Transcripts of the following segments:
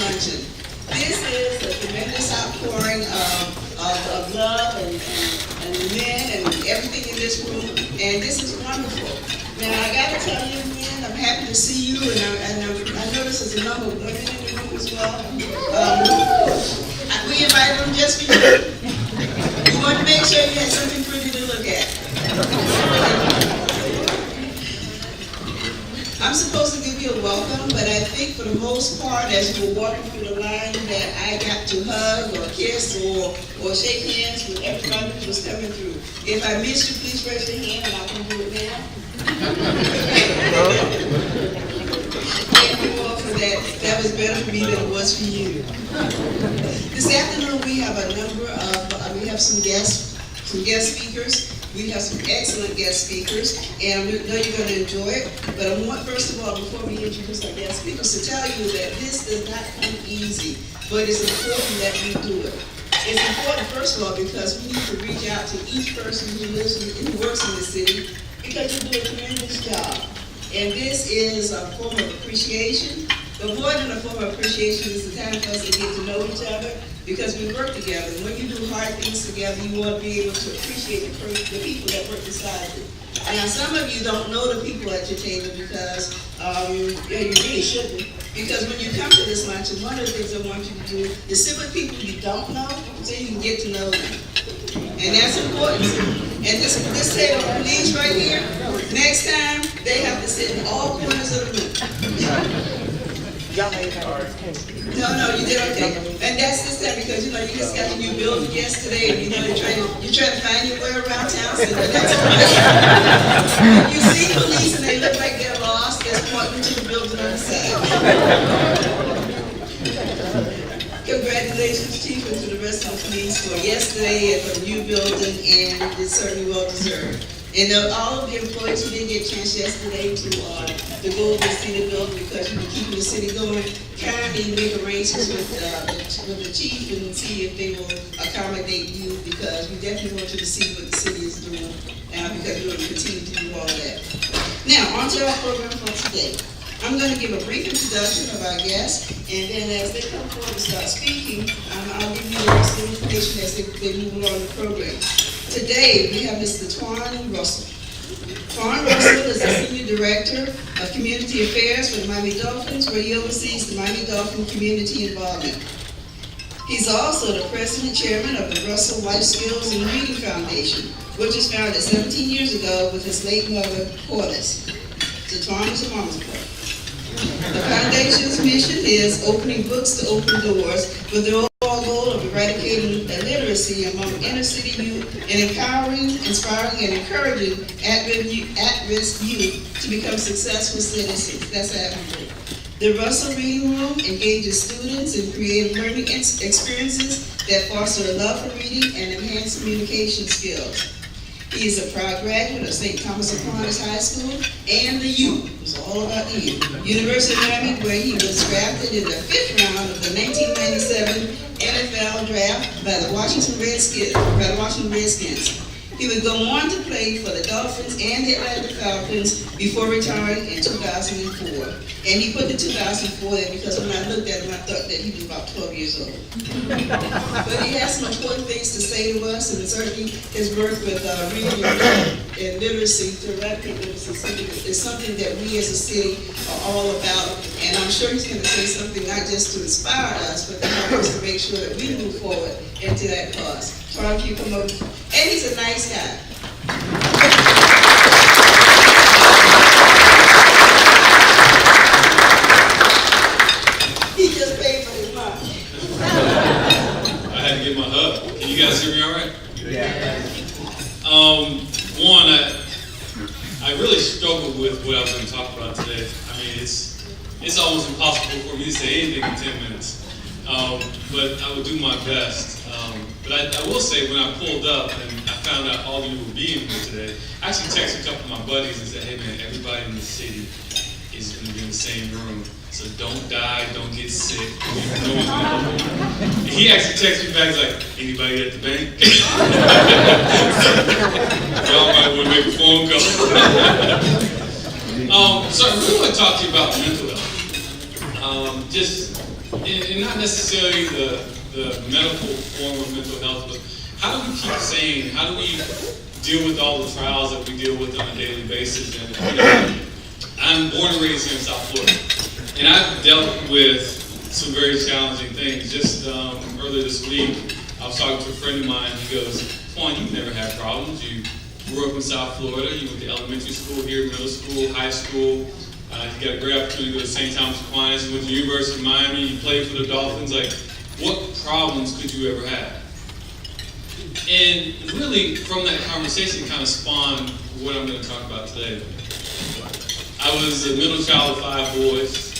Luncheon. This is a tremendous outpouring of love and men and everything in this room, and this is wonderful. Now, I got to tell you, men, I'm happy to see you, and I notice there's a number of women in the room as well. We invited them just for you. We wanted to make sure you had something pretty to look at. I'm supposed to give you a welcome, but I think for the most part, as you were walking through the line, that I got to hug or kiss or shake hands with everybody who was coming through. If I missed you, please raise your hand and I can do it now. Thank you all for that. That was better for me than it was for you. This afternoon we have a number of, we have some guest speakers. We have some excellent guest speakers, and I know you're going to enjoy it. But I want, first of all, before we introduce our guest speakers, to tell you that this does not come easy, but it's important that we do it. It's important, first of all, because we need to reach out to each person who lives and who works in the city, because you do a tremendous job. And this is a form of appreciation, but more than a form of appreciation, it's a time for us to get to know each other, because we work together. And when you do hard things together, you want to be able to appreciate the people that work beside you. Now, some of you don't know the people at your table because you really shouldn't. Because when you come to this luncheon, one of the things I want you to do is sit with people you don't know so you can get to know them. And that's important. And this table, these right here, next time, they have to sit in all corners of the room. No, you did okay. And that's this time because you just got your new building yesterday, and you're trying to find your way around town. So that's right. You see police and they look like they're lost, they're pointing to the building on the side. Congratulations, Chief, and to the rest of the police for yesterday and for the new building, and it's certainly well deserved. And all of the employees who didn't get a chance yesterday to go over and see the building because you were keeping the city going, kindly make arrangements with the chief and see if they will accommodate you, because we definitely want you to see what the city is doing, because we're going to continue to do all that. Now, on to our program for today. I'm going to give a brief introduction of our guests, and then as they come forward and start speaking, I'll give you the rest of the information as they move along the program. Today, we have Mr. Twan Russell. Twan Russell is the Senior Director of Community Affairs for the Miami Dolphins, where he oversees the Miami Dolphin community involvement. He's also the President Chairman of the Russell Life Skills and Reading Foundation, which was founded 17 years ago with his late mother, Portis. So Twan is a mama's boy. The foundation's mission is opening books to open doors, with the overall goal of eradicating illiteracy among inner city youth and empowering, inspiring, and encouraging at-risk youth to become successful citizens. That's admirable. The Russell Reading Room engages students in creative learning experiences that foster a love for reading and enhance communication skills. He is a proud graduate of St. Thomas Aquinas High School and the U. It's all about the U. University of Miami, where he was drafted in the 5th round of the 1997 NFL draft by the Washington Redskins. He would go on to play for the Dolphins and the Atlanta Falcons before retiring in 2004. And he put the 2004 there because when I looked at him, I thought that he was about 12 years old. But he has some important things to say to us, and certainly his work with reading and literacy, to eradicate literacy, is something that we as a city are all about. And I'm sure he's going to say something not just to inspire us, but to help us to make sure that we move forward into that cause. Try to come over. And he's a nice guy. He just paid for his lunch. I had to get my hug. Can you guys hear me all right? Yeah. One, I really struggled with what I was going to talk about today. I mean, it's almost impossible for me to say anything in 10 minutes. But I will do my best. But I will say, when I pulled up and I found out all of you were being here today, I actually texted a couple of my buddies and said, hey man, everybody in the city is going to be in the same room. So don't die, don't get sick. No one's gonna help you. He actually texted me back, he's like, anybody at the bank? Y'all might want to make a phone call. So I really want to talk to you about mental health. Just and not necessarily the medical form of mental health, but how do we keep sane? How do we deal with all the trials that we deal with on a daily basis? And I'm born and raised here in South Florida, and I've dealt with some very challenging things. Just earlier this week, I was talking to a friend of mine. He goes, "Quan, you've never had problems. You grew up in South Florida. You went to elementary school here, middle school, high school. You got a great opportunity to go to St. Thomas Aquinas. You went to the University of Miami. You played for the Dolphins. Like, what problems could you ever have?" And really, from that conversation, kind of spawned what I'm going to talk about today. I was a middle child of 5 boys.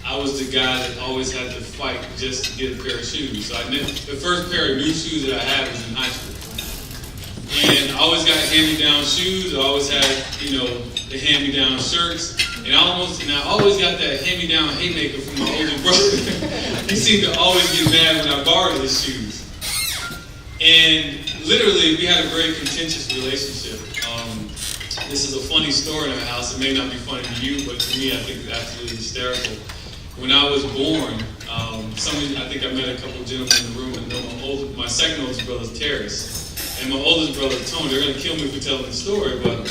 I was the guy that always had to fight just to get a pair of shoes. So the first pair of new shoes that I had was in high school. And I always got hand-me-down shoes. I always had, the hand-me-down shirts. And I always got that hand-me-down haymaker from my older brother. He seemed to always get mad when I borrowed his shoes. And literally, we had a very contentious relationship. This is a funny story in our house. It may not be funny to you, but to me, I think it's absolutely hysterical. When I was born, I think I met a couple of gentlemen in the room, and my second oldest brother is Terrace, and my oldest brother Tony. They're going to kill me for telling the story, but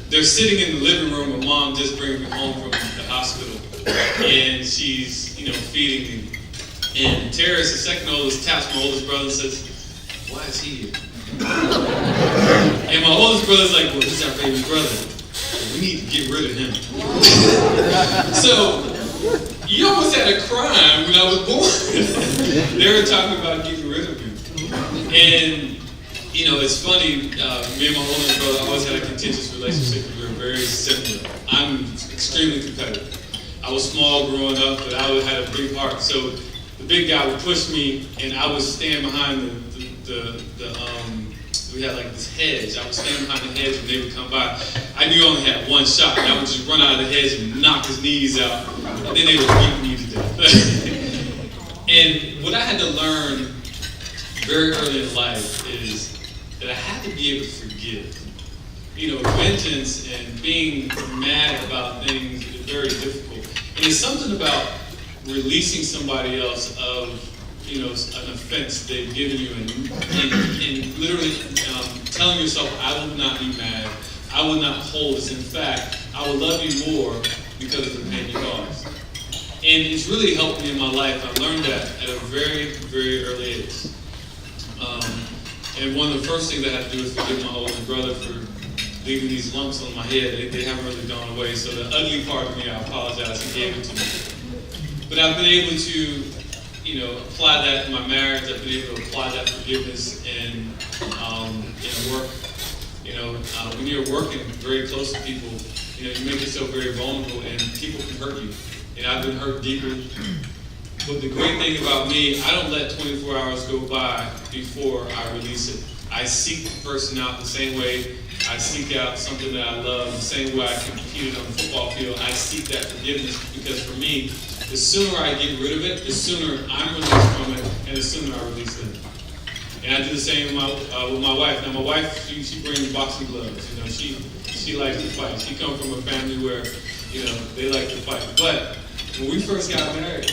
they're sitting in the living room. My mom just brings me home from the hospital, and she's feeding me. And Terrace, the second oldest, taps my oldest brother and says, "Why is he here?" And my oldest brother's like, "Well, this is our baby brother. We need to get rid of him." So, you almost had a crime when I was born. They were talking about getting rid of him. And, it's funny, me and my oldest brother always had a contentious relationship. We were very similar. I'm extremely competitive. I was small growing up, but I had a big heart. So the big guy would push me, and I would stand behind we had like this hedge. I would stand behind the hedge when they would come by. I knew I only had one shot, and I would just run out of the hedge and knock his knees out, and then they would beat me to death. And what I had to learn very early in life is that I had to be able to forgive. Vengeance and being mad about things is very difficult. And it's something about releasing somebody else of an offense they've given you, and literally telling yourself, "I will not be mad. I will not hold this. In fact, I will love you more because of the pain you caused." And it's really helped me in my life. I learned that at a very, very early age. And one of the first things I had to do was forgive my older brother for leaving these lumps on my head. They haven't really gone away. So the ugly part of me, I apologize. He gave it to me. But I've been able to apply that in my marriage. I've been able to apply that forgiveness in work. When you're working very close to people, you make yourself very vulnerable, and people can hurt you. And I've been hurt deeply. But the great thing about me, I don't let 24 hours go by before I release it. I seek the person out the same way I seek out something that I love, the same way I competed on the football field. I seek that forgiveness, because for me, the sooner I get rid of it, the sooner I'm released from it, and the sooner I release it. And I do the same with my wife. Now, my wife, she brings boxing gloves. She likes to fight. She comes from a family where, they like to fight. But when we first got married,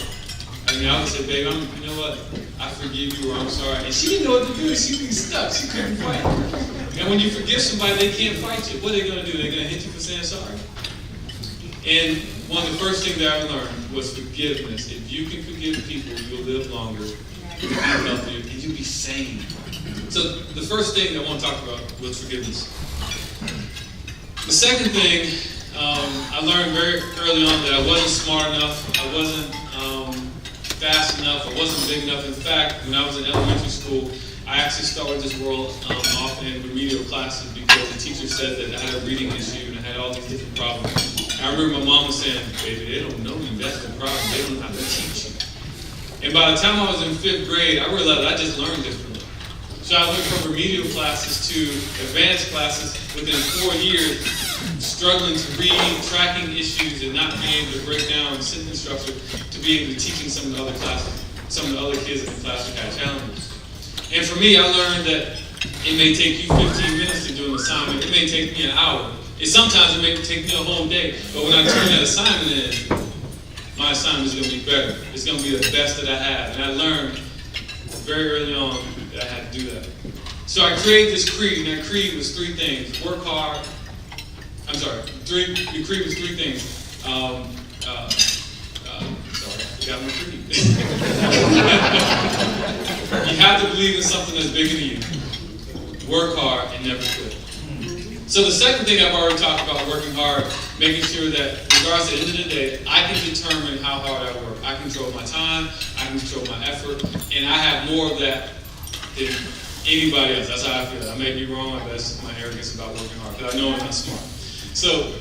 I would say, "Babe, you know what? I forgive you," or "I'm sorry." And she didn't know what to do. She'd be stuck. She couldn't fight. And when you forgive somebody, they can't fight you. What are they going to do? They're going to hit you for saying sorry. And one of the first things that I learned was forgiveness. If you can forgive people, you'll live longer, you'll be healthier, and you'll be sane. So the first thing I want to talk about was forgiveness. The second thing, I learned very early on that I wasn't smart enough, I wasn't fast enough, I wasn't big enough. In fact, when I was in elementary school, I actually started this world off in remedial classes because the teacher said that I had a reading issue and I had all these different problems. I remember my mom was saying, "Baby, they don't know you, that's the problem, they don't know how to teach you." And by the time I was in 5th grade, I realized I just learned differently. So I went from remedial classes to advanced classes within 4 years, struggling to read, tracking issues, and not being able to break down sentence structure, to be able to teaching some of the other classes, some of the other kids in the class who had challenges. And for me, I learned that it may take you 15 minutes to do an assignment. It may take me an hour. Sometimes it may take me a whole day. But when I turn that assignment in, my assignment is going to be better. It's going to be the best that I have. And I learned very early on that I had to do that. So I created this creed, and that creed was three things. Work hard. The creed was three things. Sorry, I forgot my creed. You have to believe in something that's bigger than you. Work hard and never quit. So the second thing I've already talked about, working hard, making sure that regardless at the end of the day, I can determine how hard I work. I control my time, I can control my effort, and I have more of that than anybody else. That's how I feel. I may be wrong, that's my arrogance about working hard, because I know I'm not smart. So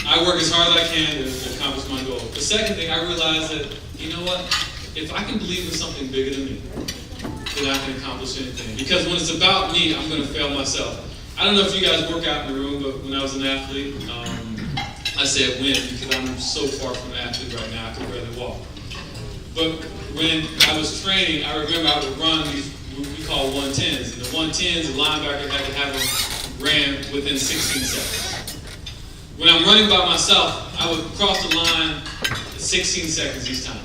I work as hard as I can to accomplish my goal. The second thing, I realized that, you know what, if I can believe in something bigger than me, then I can accomplish anything. Because when it's about me, I'm going to fail myself. I don't know if you guys work out in the room, but when I was an athlete, I said when because I'm so far from an athlete right now, I can barely walk. But when I was training, I remember I would run these, we call 110s. And the 110s, the linebacker had to have them ran within 16 seconds. When I'm running by myself, I would cross the line 16 seconds each time.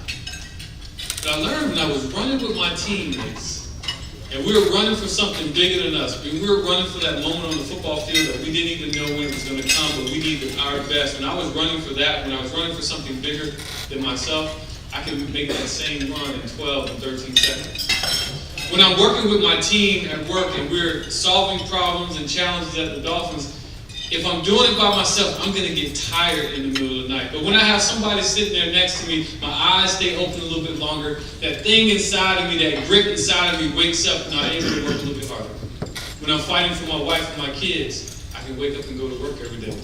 But I learned when I was running with my teammates, and we were running for something bigger than us. We were running for that moment on the football field that we didn't even know when it was going to come, but we needed our best. When I was running for that, when I was running for something bigger than myself, I could make that same run in 12 and 13 seconds. When I'm working with my team at work and we're solving problems and challenges at the Dolphins, if I'm doing it by myself, I'm going to get tired in the middle of the night. But when I have somebody sitting there next to me, my eyes stay open a little bit longer. That thing inside of me, that grit inside of me wakes up, and I'm able to work a little bit harder. When I'm fighting for my wife and my kids, I can wake up and go to work every day.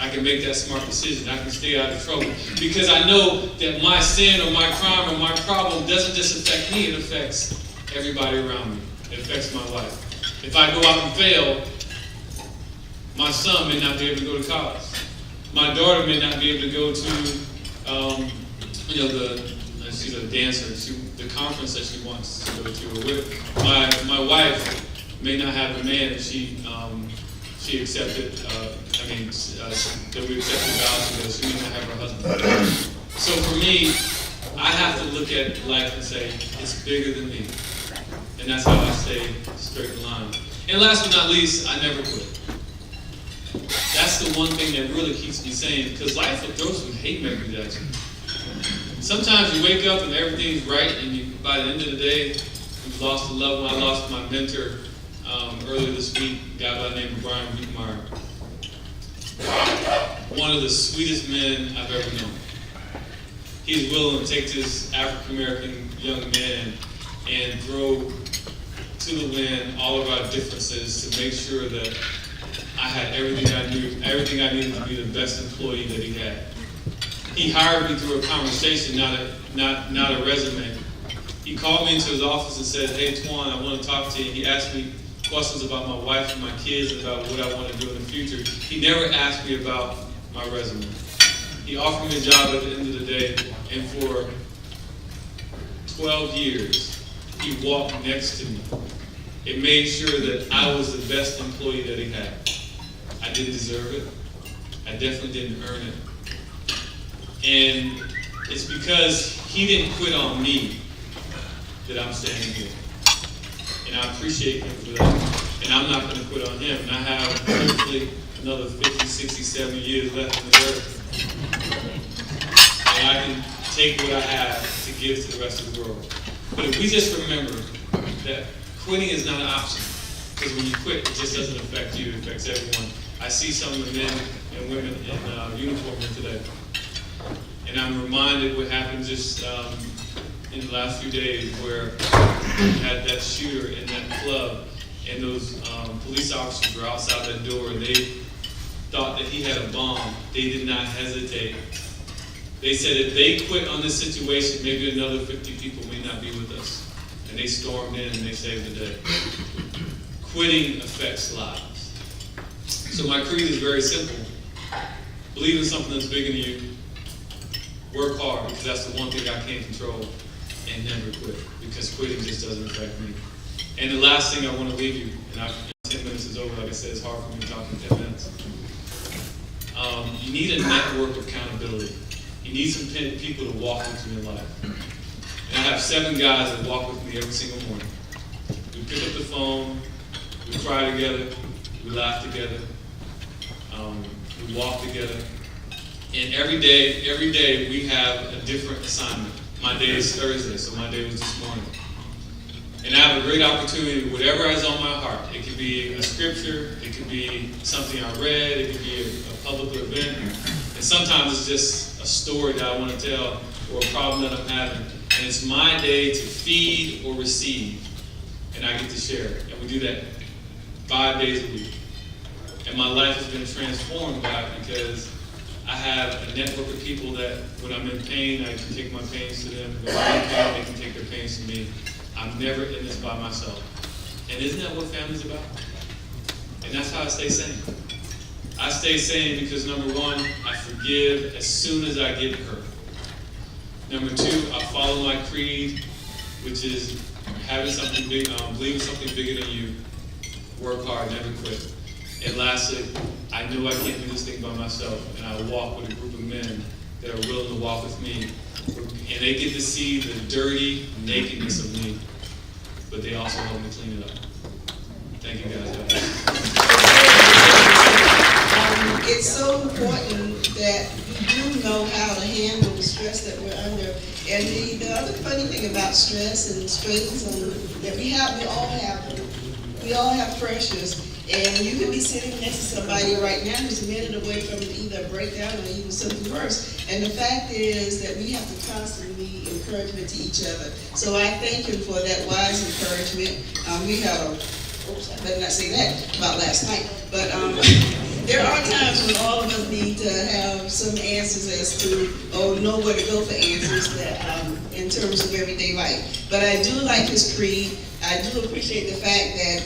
I can make that smart decision. I can stay out of trouble. Because I know that my sin or my crime or my problem doesn't just affect me, it affects everybody around me. It affects my life. If I go out and fail, my son may not be able to go to college. My daughter may not be able to go to, she's a dancer, the conference that she wants to go to. My wife may not have the man that she accepted, that we accepted vows together. She may not have her husband. So for me, I have to look at life and say, it's bigger than me. And that's how I stay straight in line. And last but not least, I never quit. That's the one thing that really keeps me sane, because life will throw some haymakers at you. Sometimes you wake up and everything's right, and by the end of the day, you've lost a loved one. I lost my mentor earlier this week, a guy by the name of MiramarFL.gov. One of the sweetest men I've ever known. He's willing to take this African-American young man and throw to the wind all of our differences to make sure that I had everything I needed to be the best employee that he had. He hired me through a conversation, not a resume. He called me into his office and said, "Hey, Twan, I want to talk to you." He asked me questions about my wife and my kids, about what I want to do in the future. He never asked me about my resume. He offered me a job at the end of the day, and for 12 years, he walked next to me. It made sure that I was the best employee that he had. I didn't deserve it. I definitely didn't earn it. And it's because he didn't quit on me that I'm standing here. And I appreciate him for that. And I'm not going to quit on him. And I have hopefully another 50, 60, 70 years left in the earth. And I can take what I have to give to the rest of the world. But if we just remember that quitting is not an option. Because when you quit, it just doesn't affect you, it affects everyone. I see some of the men and women in uniform here today. And I'm reminded what happened just in the last few days, where we had that shooter in that club, and those police officers were outside that door, and they thought that he had a bomb. They did not hesitate. They said if they quit on this situation, maybe another 50 people may not be with us. And they stormed in and they saved the day. Quitting affects lives. So my creed is very simple. Believe in something that's bigger than you. Work hard, because that's the one thing I can't control. And never quit, because quitting just doesn't affect me. And the last thing I want to leave you, and 10 minutes is over, like I said, it's hard for me to talk in 10 minutes. You need a network of accountability. You need some people to walk with you in life. And I have 7 guys that walk with me every single morning. We pick up the phone, we cry together, we laugh together, we walk together. And every day we have a different assignment. My day is Thursday, so my day was this morning. And I have a great opportunity, whatever is on my heart. It could be a scripture, it could be something I read, it could be a public event. And sometimes it's just a story that I want to tell or a problem that I'm having. And it's my day to feed or receive. And I get to share it. And we do that 5 days a week. And my life has been transformed by it because I have a network of people that when I'm in pain, I can take my pains to them. When I'm in pain, they can take their pains to me. I'm never in this by myself. And isn't that what family's about? And that's how I stay sane. I stay sane because number 1, I forgive as soon as I get hurt. Number 2, I follow my creed, which is having something big, believing something bigger than you. Work hard, never quit. And lastly, I know I can't do this thing by myself, and I walk with a group of men that are willing to walk with me. And they get to see the dirty nakedness of me, but they also help me clean it up. Thank you guys. It's so important that we do know how to handle the stress that we're under. And the other funny thing about stress and strains that we all have pressures. And you could be sitting next to somebody right now who's a minute away from either a breakdown or even something worse. And the fact is that we have to constantly be encouragement to each other. So I thank him for that wise encouragement. We had I better not say that about last night. But there are times when all of us need to have some answers as to, or know where to go for answers that in terms of everyday life. But I do like his creed. I do appreciate the fact that,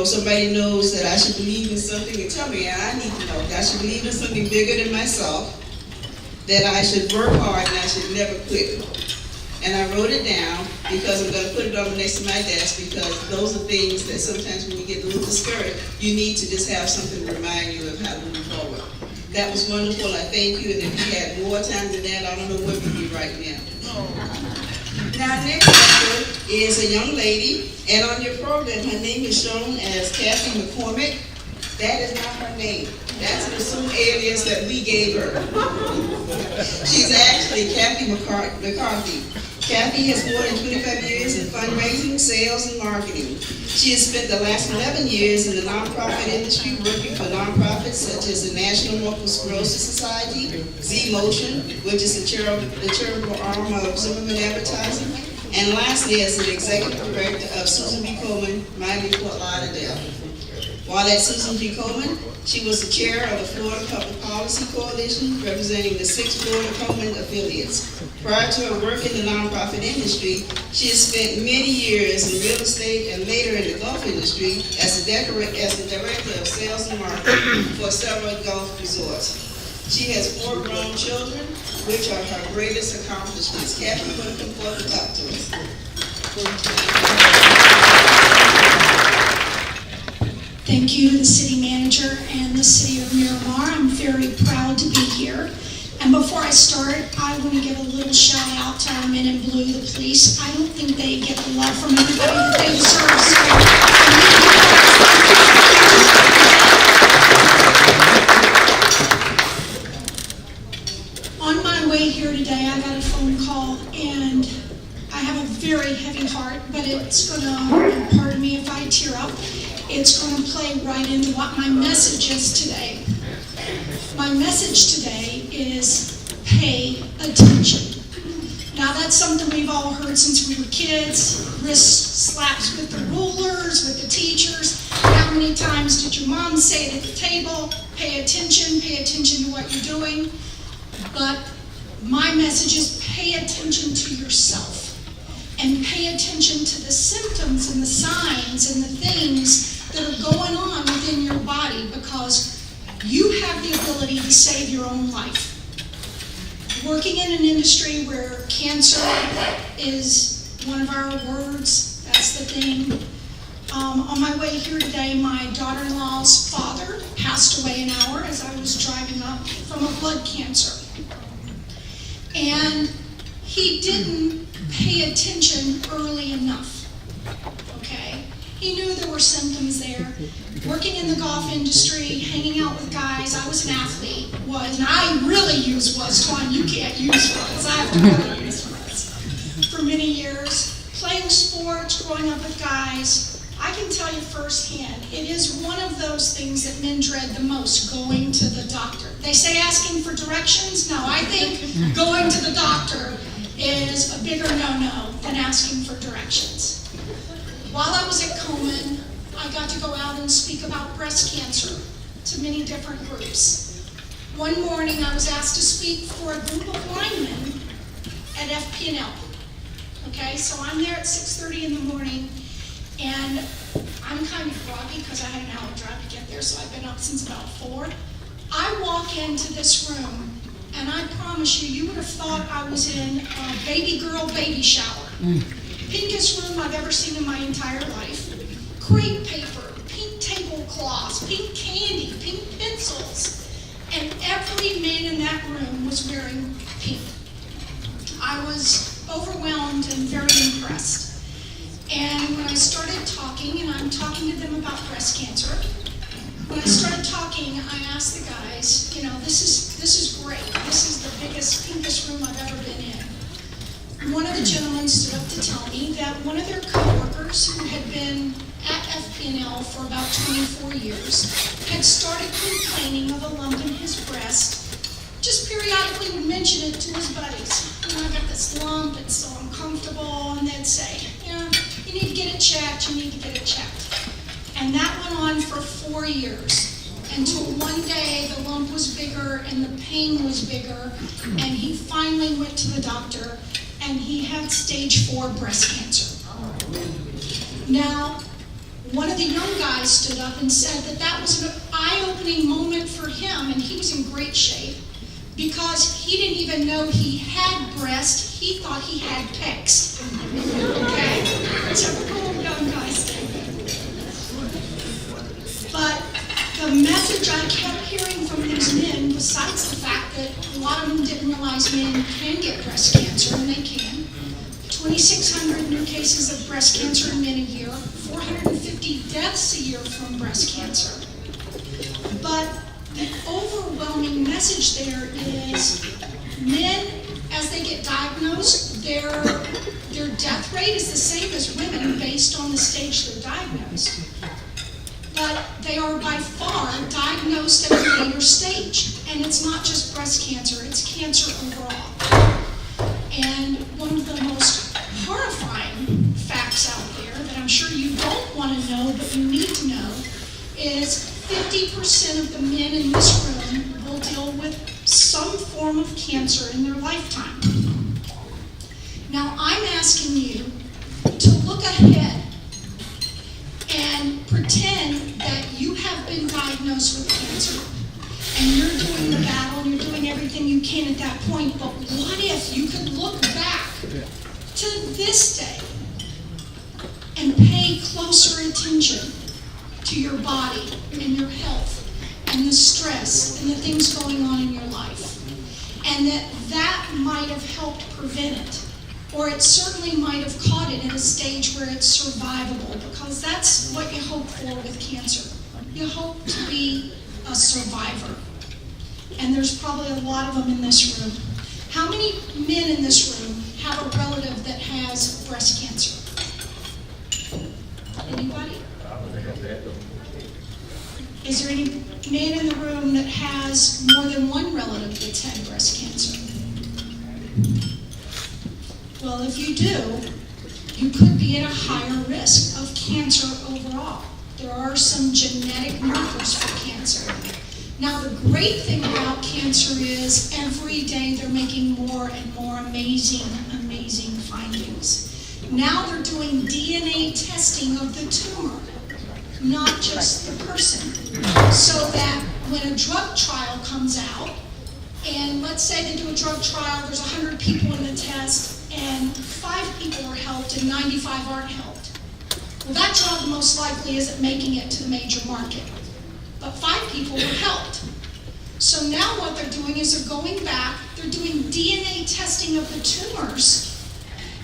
somebody knows that I should believe in something and tell me, and I need to know that I should believe in something bigger than myself, that I should work hard and I should never quit. And I wrote it down because I'm going to put it on next to my desk because those are things that sometimes when you get a little discouraged, you need to just have something to remind you of how to move forward. That was wonderful. I thank you. And if we had more time than that, I don't know where we'd be right now. Now, next speaker is a young lady, and on your program, her name is shown as Kathy McCormick. That is not her name. That's an assumed alias that we gave her. She's actually Kathy McCarthy. Kathy has more than 25 years in fundraising, sales, and marketing. She has spent the last 11 years in the nonprofit industry working for nonprofits such as the National Multiple Sclerosis Society, Z-Motion, which is the charitable arm of Zimmerman Advertising, and lastly as the executive director of Susan B. Komen, Miami, Fort Lauderdale. While at Susan B. Komen, she was the chair of the Florida Public Policy Coalition, representing the 6 Florida Komen affiliates. Prior to her work in the nonprofit industry, she has spent many years in real estate and later in the golf industry as the director of sales and marketing for several golf resorts. She has 4 grown children, which are her greatest accomplishments. Kathy, you want to come forward and talk to us? Thank you, the city manager and the city of Miramar. I'm very proud to be here. And before I start, I want to give a little shout out to our men in blue, the police. I don't think they get the love from everybody that they deserve. So on my way here today, I got a phone call, and I have a very heavy heart, but it's going to, pardon me if I tear up, it's going to play right into what my message is today. My message today is pay attention. Now that's something we've all heard since we were kids. Wrist slaps with the rulers, with the teachers. How many times did your mom say it at the table? Pay attention to what you're doing. But my message is pay attention to yourself. And pay attention to the symptoms and the signs and the things that are going on within your body, because you have the ability to save your own life. Working in an industry where cancer is one of our words, that's the thing. On my way here today, my daughter-in-law's father passed away an hour as I was driving up from a blood cancer. And he didn't pay attention early enough, okay? He knew there were symptoms there. Working in the golf industry, hanging out with guys, I was an athlete, and I really used was, Twan, you can't use was. I have to really use was. For many years, playing sports, growing up with guys, I can tell you firsthand, it is one of those things that men dread the most, going to the doctor. They say asking for directions. No, I think going to the doctor is a bigger no-no than asking for directions. While I was at Komen, I got to go out and speak about breast cancer to many different groups. One morning, I was asked to speak for a group of linemen at FP&L. Okay, so I'm there at 6:30 in the morning, and I'm kind of groggy because I had an hour drive to get there, so I've been up since about 4. I walk into this room, and I promise you, you would have thought I was in a baby girl baby shower. Pinkest room I've ever seen in my entire life. Crepe paper, pink tablecloths, pink candy, pink pencils. And every man in that room was wearing pink. I was overwhelmed and very impressed. And when I started talking, and I'm talking to them about breast cancer, when I started talking, I asked the guys, you know, this is great. This is the biggest, pinkest room I've ever been in. One of the gentlemen stood up to tell me that one of their coworkers who had been at FP&L for about 24 years had started complaining of a lump in his breast. Just periodically would mention it to his buddies. You know, I got this lump, it's so uncomfortable, and they'd say, yeah, you need to get it checked, you need to get it checked. And that went on for 4 years, until one day the lump was bigger and the pain was bigger, and he finally went to the doctor, and he had stage 4 breast cancer. Now, one of the young guys stood up and said that that was an eye-opening moment for him, and he was in great shape, because he didn't even know he had breast, he thought he had pecs. Okay? Typical young guys thing. But the message I kept hearing from these men, besides the fact that a lot of them didn't realize men can get breast cancer, and they can. 2,600 new cases of breast cancer in men a year, 450 deaths a year from breast cancer. But the overwhelming message there is men, as they get diagnosed, their death rate is the same as women based on the stage they're diagnosed. But they are by far diagnosed at a later stage. And it's not just breast cancer, it's cancer overall. And one of the most horrifying facts out there that I'm sure you don't want to know, but you need to know, is 50% of the men in this room will deal with some form of cancer in their lifetime. Now, I'm asking you to look ahead and pretend that you have been diagnosed with cancer, and you're doing the battle, and you're doing everything you can at that point, but what if you could look back to this day and pay closer attention to your body and your health and the stress and the things going on in your life, and that might have helped prevent it, or it certainly might have caught it at a stage where it's survivable, because that's what you hope for with cancer. You hope to be a survivor. And there's probably a lot of them in this room. How many men in this room have a relative that has breast cancer? Anybody? Is there any man in the room that has more than one relative that's had breast cancer? Well, if you do, you could be at a higher risk of cancer overall. There are some genetic markers for cancer. Now, the great thing about cancer is every day they're making more and more amazing findings. Now they're doing DNA testing of the tumor, not just the person. So that when a drug trial comes out, and let's say they do a drug trial, there's 100 people in the test, and 5 people are helped and 95 aren't helped. Well, that drug most likely isn't making it to the major market, but 5 people were helped. So now what they're doing is they're going back, they're doing DNA testing of the tumors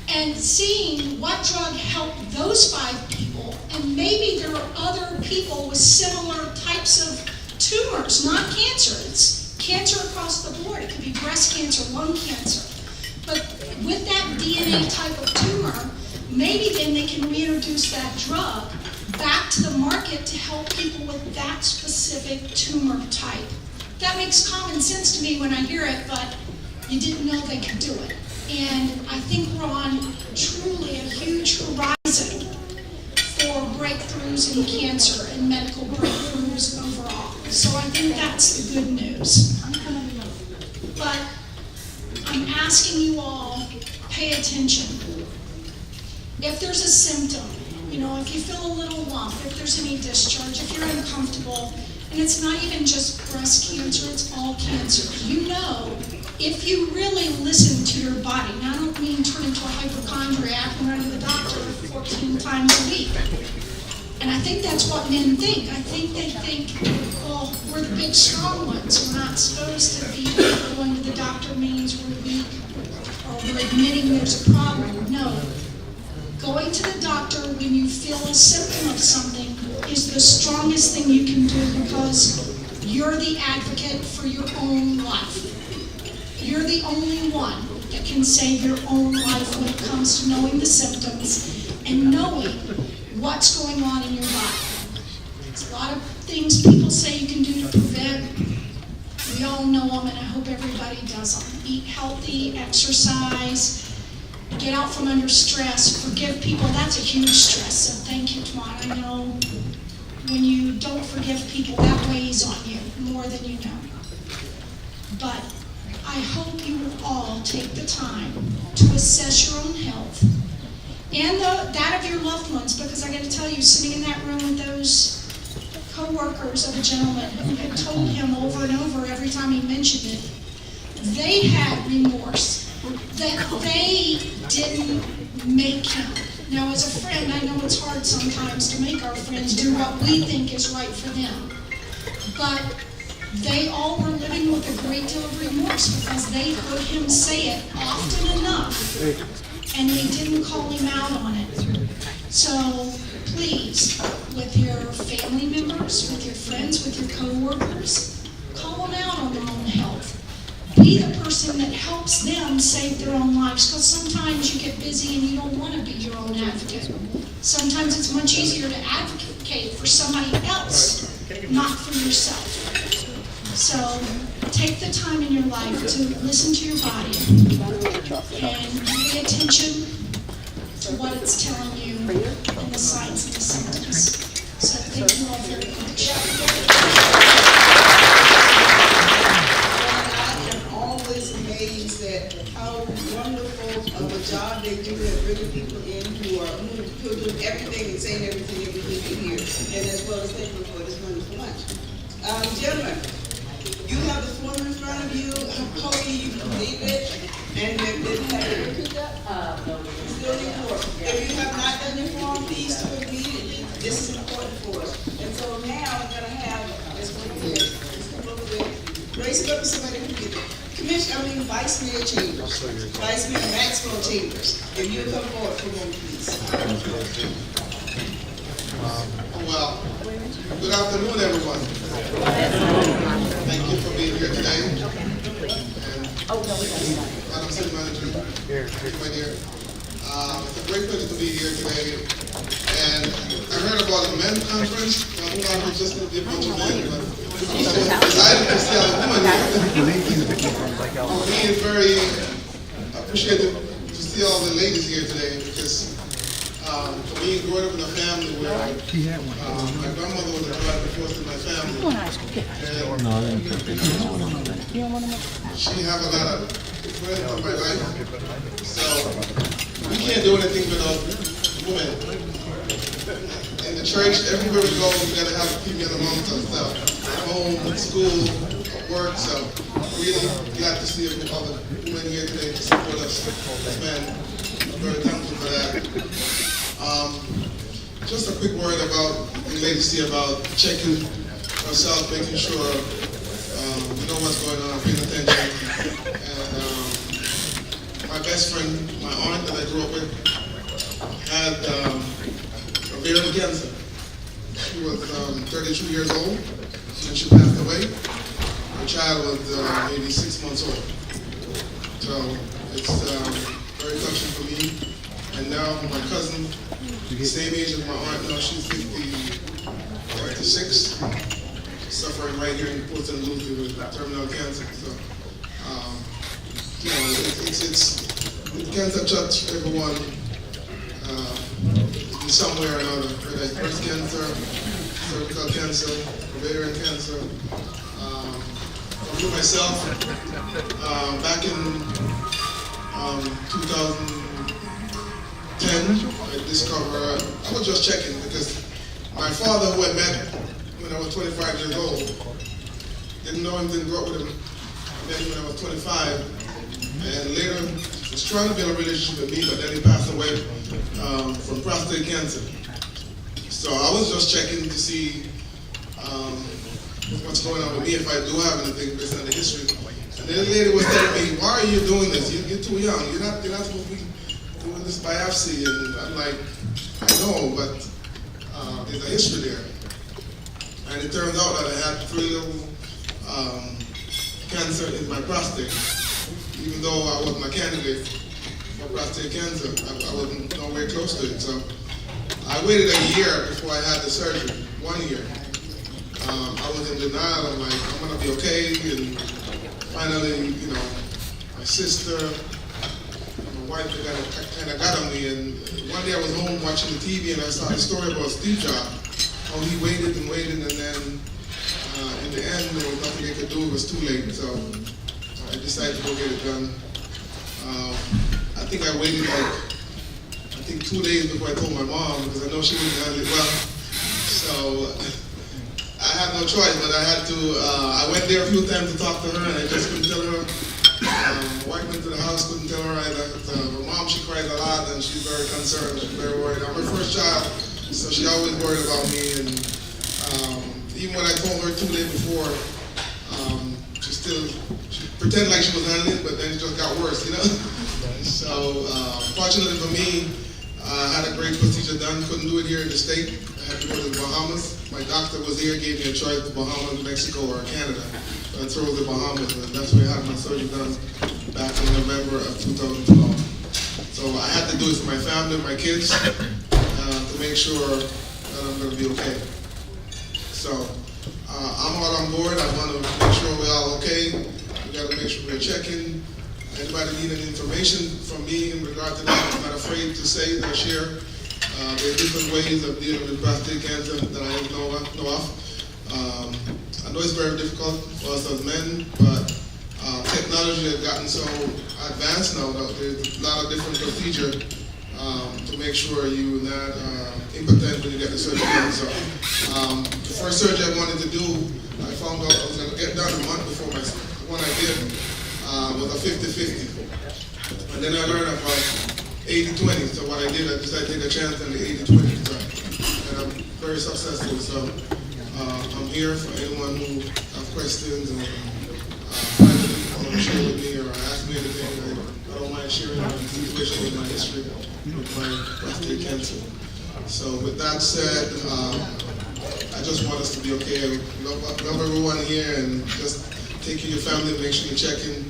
and seeing what drug helped those 5 people, and maybe there are other people with similar types of tumors, not cancer. It's cancer across the board. It could be breast cancer, lung cancer. But with that DNA type of tumor, maybe then they can reintroduce that drug back to the market to help people with that specific tumor type. That makes common sense to me when I hear it, but you didn't know they could do it. And I think we're on truly a huge horizon for breakthroughs in cancer and medical breakthroughs overall. So I think that's the good news. But I'm asking you all, pay attention. If there's a symptom, if you feel a little lump, if there's any discharge, if you're uncomfortable, and it's not even just breast cancer, it's all cancers. If you really listen to your body, now I don't mean turn into a hypochondriac and run to the doctor 14 times a week. And I think that's what men think. I think they think, well, we're the big strong ones. We're not supposed to be going to the doctor means we're weak or we're admitting there's a problem. No. Going to the doctor when you feel a symptom of something is the strongest thing you can do, because you're the advocate for your own life. You're the only one that can save your own life when it comes to knowing the symptoms and knowing what's going on in your body. There's a lot of things people say you can do to prevent. We all know them, and I hope everybody does them. Eat healthy, exercise, get out from under stress, forgive people. That's a huge stress, so thank you, Twan. I know when you don't forgive people, that weighs on you more than you know. But I hope you will all take the time to assess your own health and that of your loved ones, because I got to tell you, sitting in that room with those co-workers of a gentleman who had told him over and over every time he mentioned it, they had remorse that they didn't make him. Now, as a friend, I know it's hard sometimes to make our friends do what we think is right for them. But they all were living with a great deal of remorse because they heard him say it often enough, and they didn't call him out on it. So please, with your family members, with your friends, with your co-workers, call them out on their own health. Be the person that helps them save their own lives, because sometimes you get busy and you don't want to be your own advocate. Sometimes it's much easier to advocate for somebody else, not for yourself. So take the time in your life to listen to your body and pay attention to what it's telling you and the signs and the symptoms. So thank you all very much. That how wonderful of a job they do at bringing people in who are doing everything and saying everything that we need to hear, and as well as thank you for this wonderful lunch. Gentlemen, you have the form in front of you. Hopefully you believe it, and didn't have it repeat that. Still need more. If you have not done your form, please do it immediately. This is important for us. And so now I'm going to have this one here. Let's come over there. Raise it up to somebody who can get it. Vice Mayor Chambers, Vice Mayor Maxwell Chambers, if you come forward for one, please. Well, good afternoon, everyone. Thank you for being here today. And Madam City Manager, my dear, it's a great pleasure to be here today. And I heard about a men's conference. I thought it was just going to be a bunch of men, but I'm so excited to see all the women here. For me, it's very appreciative to see all the ladies here today, because for me, growing up in a family where my grandmother was a driving force in my family, and she had a lot of friends in my life, so we can't do anything without women. In the church, everywhere we go, we gotta have female amongst ourselves. At home, at school, at work, so really glad to see all the women here today to support us as men. I'm very thankful for that. Just a quick word about the ladies here about checking ourselves, making sure we know what's going on, paying attention. And my best friend, my aunt that I grew up with, had ovarian cancer. She was 32 years old when she passed away. Her child was maybe 6 months old. So it's very touching for me. And now my cousin, the same age as my aunt, now she's 56, suffering right here in Port St. Lucie with terminal cancer. So, you know, cancer touch everyone in some way or another, whether it's breast cancer, cervical cancer, ovarian cancer. For myself, back in 2010, I discovered, I was just checking because my father, who I met when I was 25 years old, didn't know him, didn't grow up with him. I met him when I was 25, and later was trying to build a relationship with me, but then he passed away from prostate cancer. So I was just checking to see what's going on with me, if I do have anything based on the history. And then the lady was telling me, why are you doing this? You're too young. You're not supposed to be doing this biopsy. And I'm like, I know, but there's a history there. And it turns out that I had 3 little cancer in my prostate. Even though I wasn't a candidate for prostate cancer, I wasn't nowhere close to it. So I waited a year before I had the surgery, 1 year. I was in denial. I'm like, I'm gonna be okay. And finally, you know, my sister, my wife, kind of got on me. And one day I was home watching the TV and I saw a story about Steve Jobs. How he waited and waited, and then in the end, there was nothing they could do. It was too late. So I decided to go get it done. I think I waited like 2 days before I told my mom because I know she wouldn't handle it well. So I had no choice, but I had to, I went there a few times to talk to her and I just couldn't tell her. My wife went to the house, couldn't tell her either. My mom, she cries a lot and she's very concerned, she's very worried. I'm her first child, so she always worried about me. And even when I told her 2 days before, she pretended like she was handling it, but then it just got worse, you know? So fortunately for me, I had a great procedure done, couldn't do it here in the state. I had to go to the Bahamas. My doctor was here, gave me a choice, the Bahamas, Mexico, or Canada. So I chose the Bahamas, and that's where I had my surgery done back in November of 2012. So I had to do it for my family, my kids, to make sure that I'm going to be okay. So I'm all on board. I want to make sure we're all okay. We got to make sure we're checking. Anybody need any information from me in regard to that, I'm not afraid to say or share. There are different ways of dealing with prostate cancer that I know of. I know it's very difficult for us as men, but technology has gotten so advanced now that there's a lot of different procedures to make sure you're not impotent when you get the surgery done. So the first surgery I wanted to do, I found out I was going to get done a month before the one I did was a 50-50. And then I learned about 80-20. So what I did, I decided to take a chance on the 80-20. So, and I'm very successful. So I'm here for anyone who have questions or want to share with me or ask me anything. I don't mind sharing my situation with my history with my prostate cancer. So with that said, I just want us to be okay. Love everyone here and just take care of your family, make sure you're checking.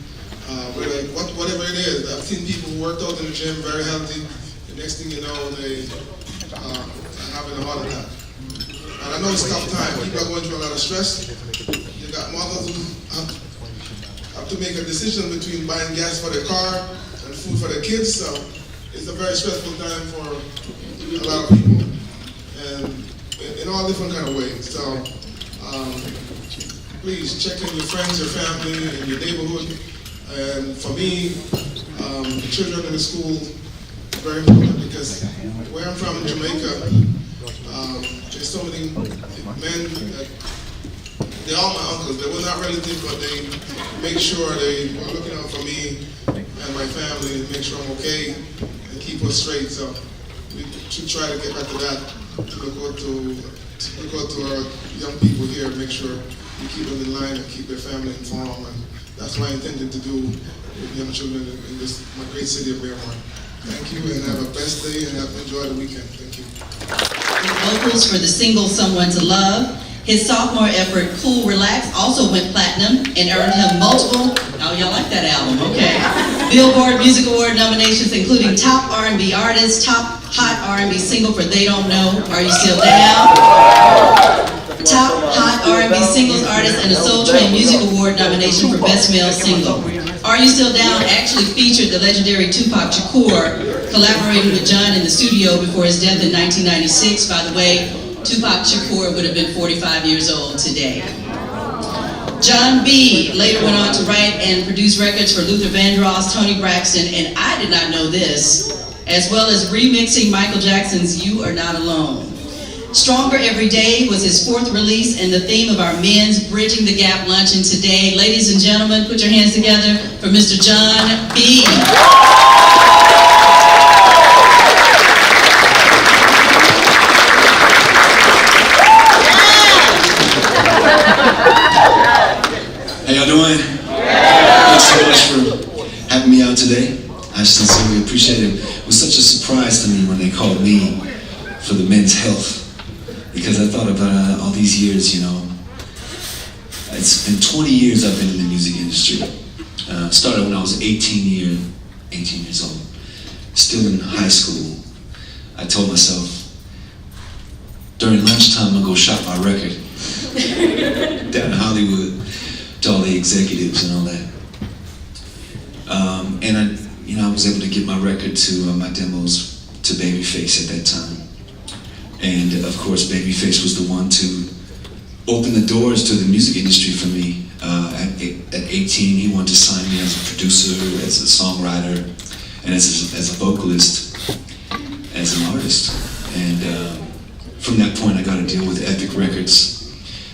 Whatever it is, I've seen people who worked out in the gym, very healthy. The next thing you know, they are having a heart attack. And I know it's a tough time. People are going through a lot of stress. You got mothers who have to make a decision between buying gas for their car and food for their kids. So it's a very stressful time for a lot of people, and in all different kind of ways. So please check in your friends, your family, and your neighborhood. And for me, the children in the school are very important because where I'm from, Jamaica, there's so many men that they're all my uncles. They were not relatives, but they make sure they were looking out for me and my family and make sure I'm okay and keep us straight. So we should try to get back to that, to look out to our young people here and make sure you keep them in line and keep their family informed. And that's what I intended to do with young children in this my great city of Miramar. Thank you, and have a blessed day, and enjoy the weekend. Thank you. Vocals for the single Someone to Love. His sophomore effort, Cool Relax, also went platinum and earned him multiple, oh, y'all like that album, okay. Billboard Music Award nominations, including Top R&B Artist, Top Hot R&B Single for They Don't Know, Are You Still Down? Top Hot R&B Singles Artist and a Soul Train Music Award nomination for Best Male Single. Are You Still Down actually featured the legendary Tupac Shakur, collaborating with John in the studio before his death in 1996. By the way, Tupac Shakur would have been 45 years old today. John B. later went on to write and produce records for Luther Vandross, Toni Braxton, and I did not know this, as well as remixing Michael Jackson's You Are Not Alone. Stronger Every Day was his fourth release and the theme of our men's Bridging the Gap Luncheon today. Ladies and gentlemen, put your hands together for Mr. John B. How y'all doing? Thanks so much for having me out today. I sincerely appreciate it. It was such a surprise to me when they called me for the men's health, because I thought about all these years, you know. It's been 20 years I've been in the music industry. Started when I was 18 years old. Still in high school, I told myself, during lunchtime I'll go shop my record down in Hollywood to all the executives and all that. And I was able to get my record to my demos to Babyface at that time. And of course, Babyface was the one to open the doors to the music industry for me. At 18, he wanted to sign me as a producer, as a songwriter, and as a vocalist, as an artist. And from that point, I got to deal with Epic Records.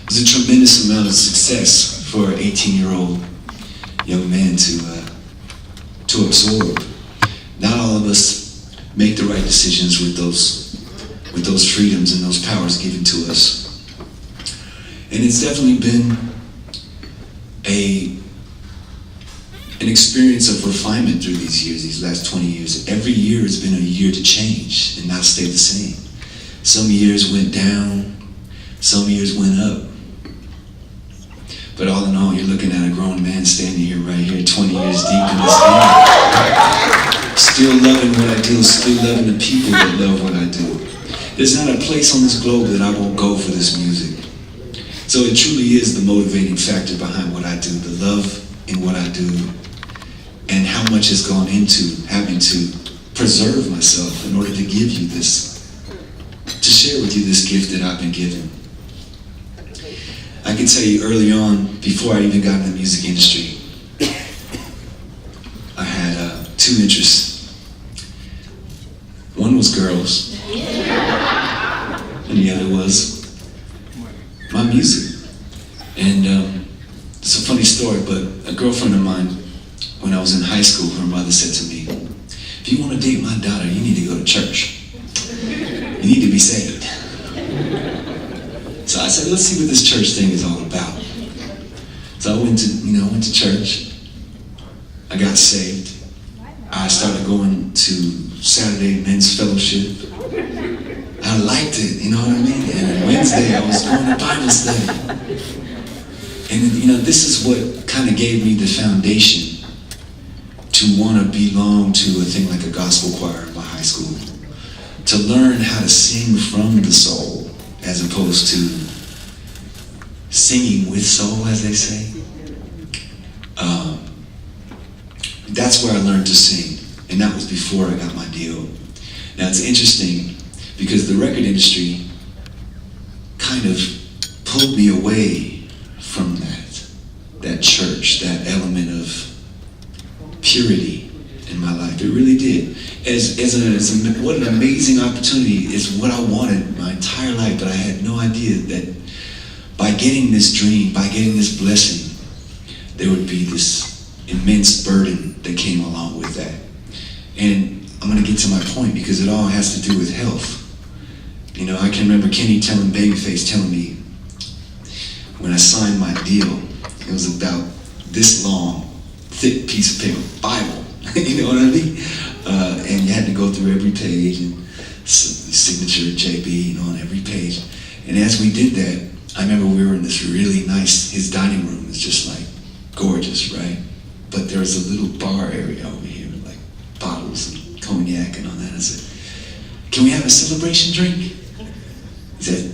It was a tremendous amount of success for an 18-year-old young man to absorb. Not all of us make the right decisions with those freedoms and those powers given to us. And it's definitely been an experience of refinement through these years, these last 20 years. Every year has been a year to change and not stay the same. Some years went down, some years went up. But all in all, you're looking at a grown man standing here, right here, 20 years deep in this game. Still loving what I do, still loving the people that love what I do. There's not a place on this globe that I won't go for this music. So it truly is the motivating factor behind what I do, the love in what I do, and how much has gone into having to preserve myself in order to give you this, to share with you this gift that I've been given. I can tell you early on, before I even got in the music industry, I had two interests. One was girls, and the other was my music. And it's a funny story, but a girlfriend of mine, when I was in high school, her mother said to me, if you want to date my daughter, you need to go to church. You need to be saved. So I said, let's see what this church thing is all about. So I went to church. I got saved. I started going to Saturday men's fellowship. I liked it, you know what I mean? And Wednesday I was going to Bible study. And this is what kind of gave me the foundation to want to belong to a thing like a gospel choir in my high school. To learn how to sing from the soul, as opposed to singing with soul, as they say. That's where I learned to sing, and that was before I got my deal. Now it's interesting, because the record industry kind of pulled me away from that church, that element of purity in my life. It really did. What an amazing opportunity. Is what I wanted my entire life, but I had no idea that by getting this dream, by getting this blessing, there would be this immense burden that came along with that. And I'm going to get to my point, because it all has to do with health. I can remember Kenny telling Babyface, telling me, when I signed my deal. It was about this long, thick piece of paper, Bible, you know what I mean? And you had to go through every page, and signature JB, you know, on every page. And as we did that, I remember we were in this really nice, his dining room is just like gorgeous, right? But there was a little bar area over here with like bottles and cognac and all that. I said, can we have a celebration drink? He said,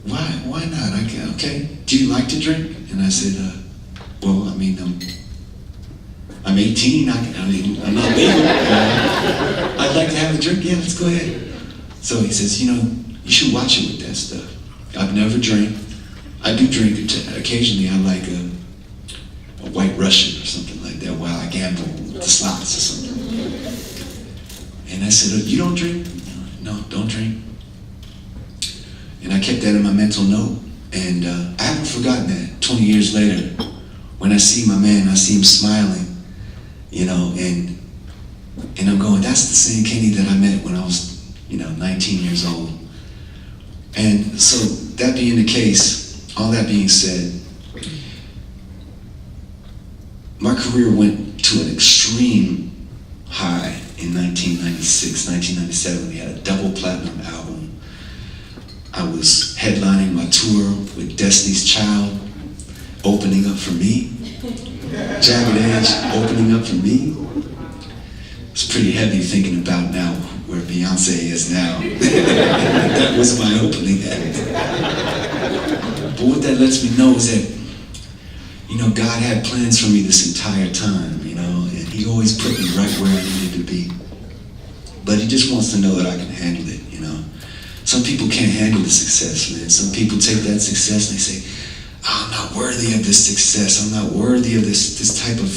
why not? Okay, do you like to drink? And I said, well, I mean, I'm 18, I'm not legal. I'd like to have a drink, yeah, let's go ahead. So he says, you know, you should watch it with that stuff. I've never drank. I do drink occasionally. I like a White Russian or something like that while I gamble with the slots or something. And I said, you don't drink? No, don't drink. And I kept that in my mental note. And I haven't forgotten that 20 years later. When I see my man, I see him smiling, you know, and I'm going, that's the same Kenny that I met when I was, 19 years old. And so that being the case, all that being said, my career went to an extreme high in 1996, 1997. We had a double platinum album. I was headlining my tour with Destiny's Child, opening up for me. Jagged Edge opening up for me. It's pretty heavy thinking about now where Beyonce is now. That was my opening act. But what that lets me know is that, God had plans for me this entire time, and he always put me right where I needed to be. But he just wants to know that I can handle it, Some people can't handle the success, man. Some people take that success and they say, I'm not worthy of this success. I'm not worthy of this type of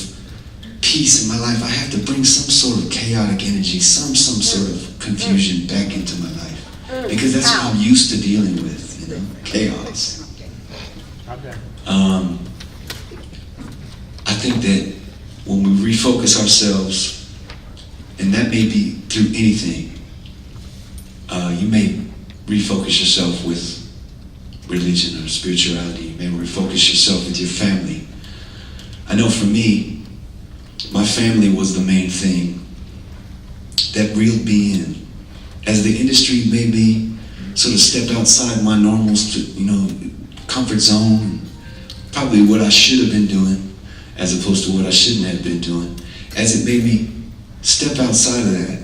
peace in my life. I have to bring some sort of chaotic energy, some sort of confusion back into my life. Because that's what I'm used to dealing with, chaos. I think that when we refocus ourselves, and that may be through anything, you may refocus yourself with religion or spirituality. You may refocus yourself with your family. I know for me, my family was the main thing that reeled me in. As the industry maybe sort of stepped outside my normal, comfort zone, probably what I should have been doing, as opposed to what I shouldn't have been doing. As it made me step outside of that,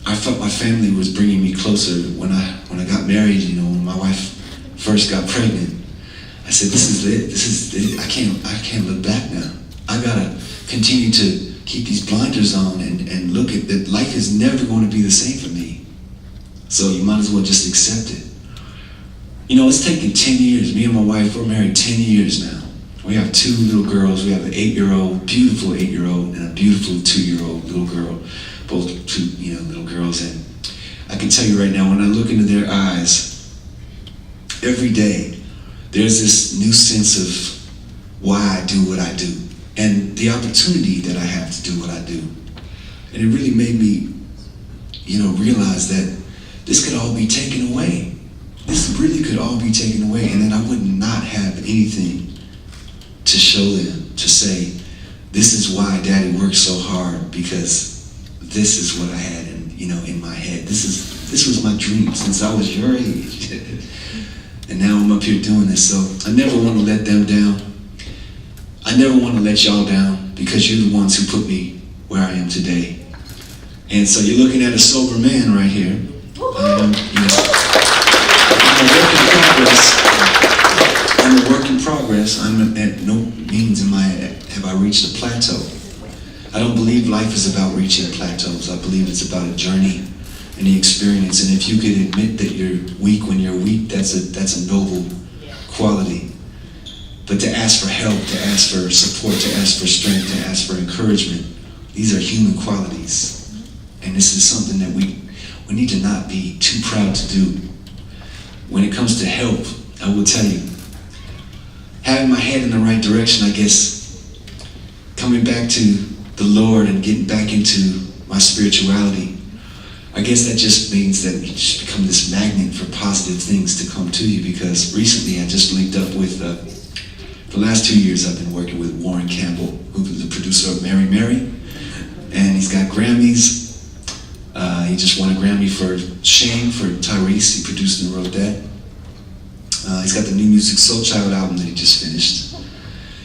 I felt my family was bringing me closer. When I got married, when my wife first got pregnant, I said, this is it, I can't look back now. I gotta continue to keep these blinders on and look at that life is never going to be the same for me. So you might as well just accept it. It's taken 10 years. Me and my wife, we're married 10 years now. We have 2 little girls. We have an 8-year-old, beautiful 8-year-old, and a beautiful 2-year-old little girl. Both 2, little girls. And I can tell you right now, when I look into their eyes, every day, there's this new sense of why I do what I do, and the opportunity that I have to do what I do. And it really made me, realize that this could all be taken away. This really could all be taken away, and then I would not have anything to show them, to say, this is why Daddy worked so hard, because this is what I had in my head. This was my dream since I was your age. And now I'm up here doing this, so I never want to let them down. I never want to let y'all down, because you're the ones who put me where I am today. And so you're looking at a sober man right here. I'm a work in progress. I'm at no means have I reached a plateau. I don't believe life is about reaching plateaus. I believe it's about a journey and the experience. And if you can admit that you're weak when you're weak, that's a noble quality. But to ask for help, to ask for support, to ask for strength, to ask for encouragement, these are human qualities. And this is something that we need to not be too proud to do. When it comes to help, I will tell you, having my head in the right direction, I guess, coming back to the Lord and getting back into my spirituality, I guess that just means that you just become this magnet for positive things to come to you. Because recently I just linked up with the last 2 years I've been working with Warren Campbell, who's the producer of Mary Mary, and he's got Grammys. He just won a Grammy for Shame for Tyrese. He produced and wrote that. He's got the new Music Soul Child album that he just finished.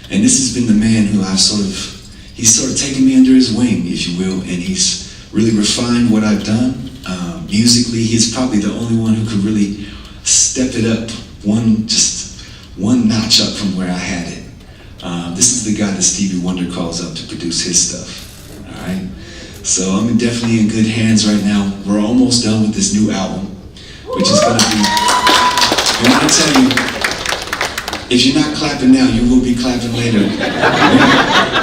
And this has been the man who he's sort of taken me under his wing, if you will, and he's really refined what I've done. Musically, he's probably the only one who could really step it up one notch up from where I had it. This is the guy that Stevie Wonder calls up to produce his stuff, all right? So I'm definitely in good hands right now. We're almost done with this new album, which is gonna be, I wanna tell you, if you're not clapping now, you will be clapping later.